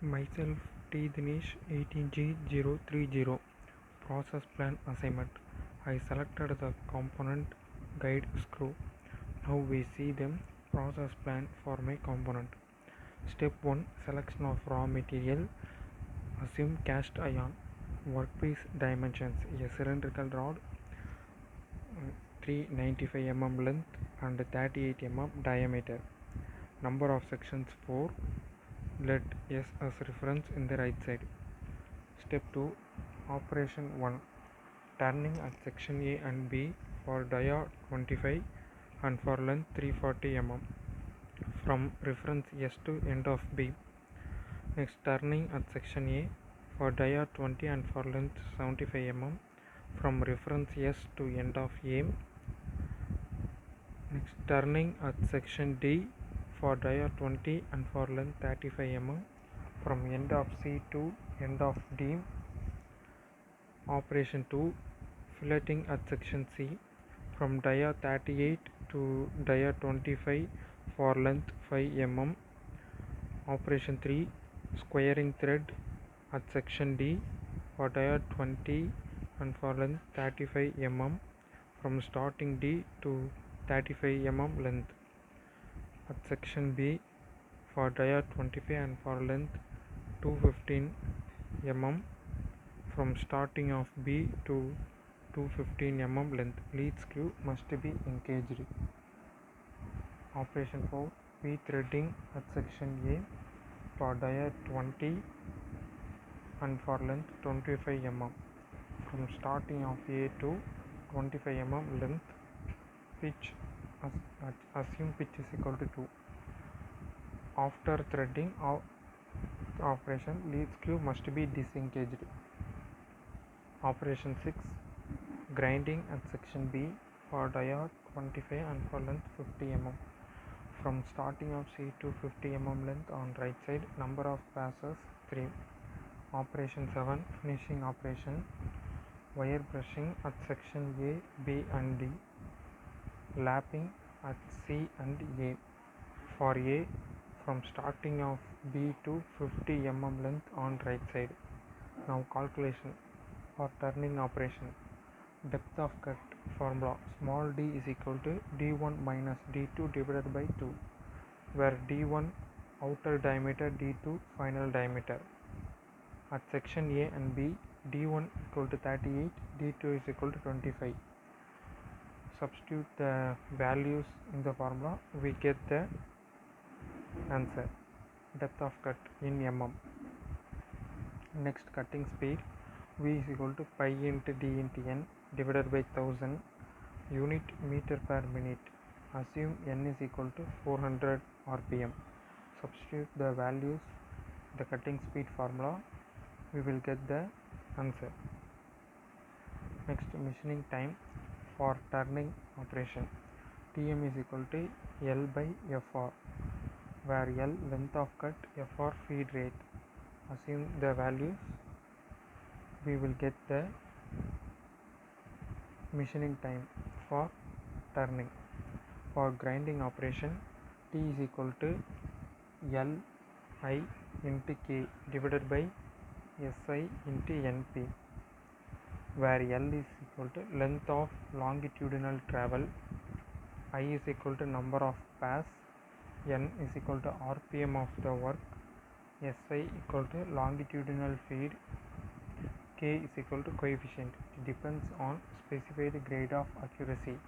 Myself T. Dinesh 18G030 Process Plan Assignment. I selected the component guide screw. Now we see the process plan for my component. Step 1, selection of raw material. Assume cast iron. Workpiece dimensions: a cylindrical rod, 395 mm length and 38 mm diameter. Number of sections 4. Let S as reference in the right side. Step 2, Operation 1, turning at section A and B for dia 25 and for length 340 mm from reference S to end of B. Next, turning at section A for dia 20 and for length 75 mm from reference S to end of A. Next, turning at section D for dia 20 and for length 35 mm from end of C to end of D. Operation 2, filleting at section C from dia 38 to dia 25 for length 5 mm. Operation 3, squaring thread at section D for dia 20 and for length 35 mm from starting D to 35 mm length. At section B for dia 25 and for length 215 mm from starting of B to 215 mm length. Lead screw must be engaged. Operation 4, V-threading at section A for dia 20 and for length 25 mm from starting of A to 25 mm length. Pitch, assume pitch is equal to 2. After threading operation, lead screw must be disengaged. Operation 6, grinding at section B for dia 25 and for length 50 mm from starting of C to 50 mm length on right side. Number of passes 3. Operation 7, finishing operation, wire brushing at section A, B and D, lapping at C and A. For A, from starting of B to 50 mm length on right side. Now calculation for turning operation. Depth of cut formula: small d is equal to d1 minus d2 divided by 2, where d1 outer diameter, d2 final diameter. At section A and B, d1 equal to 38, d2 is equal to 25. Substitute the values in the formula, we get the answer. Depth of cut in mm. Next, cutting speed: V is equal to pi into d into n divided by 1000 unit meter per minute. Assume n is equal to 400 rpm. Substitute the values the cutting speed formula, we will get the answer. Next, machining time for turning operation. Tm is equal to L by Fr, where L length of cut, Fr feed rate. Assume the values, we will get the machining time for turning. For grinding operation, T is equal to L I into K divided by SI into NP, where L is equal to length of longitudinal travel, I is equal to number of pass, N is equal to RPM of the work, SI equal to longitudinal feed, K is equal to coefficient. It depends on specified grade of accuracy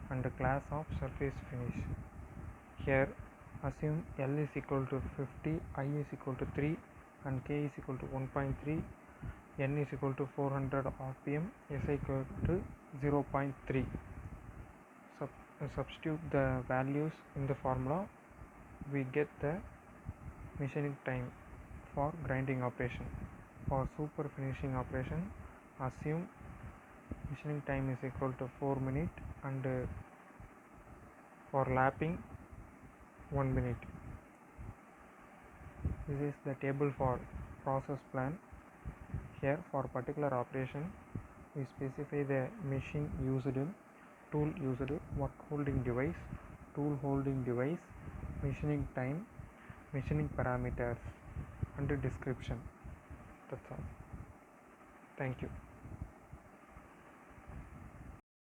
and the class of surface finish. Here, assume L is equal to 50, I is equal to 3 and K is equal to 1.3, N is equal to 400 rpm, SI equal to 0.3. Substitute the values in the formula, we get the machining time for grinding operation. For super finishing operation, assume machining time is equal to 4 minutes and for lapping 1 minute. This is the table for process plan. Here, for particular operation, we specify the machine used, tool used, work holding device, tool holding device, machining time, machining parameters. and description. That's all. Thank you.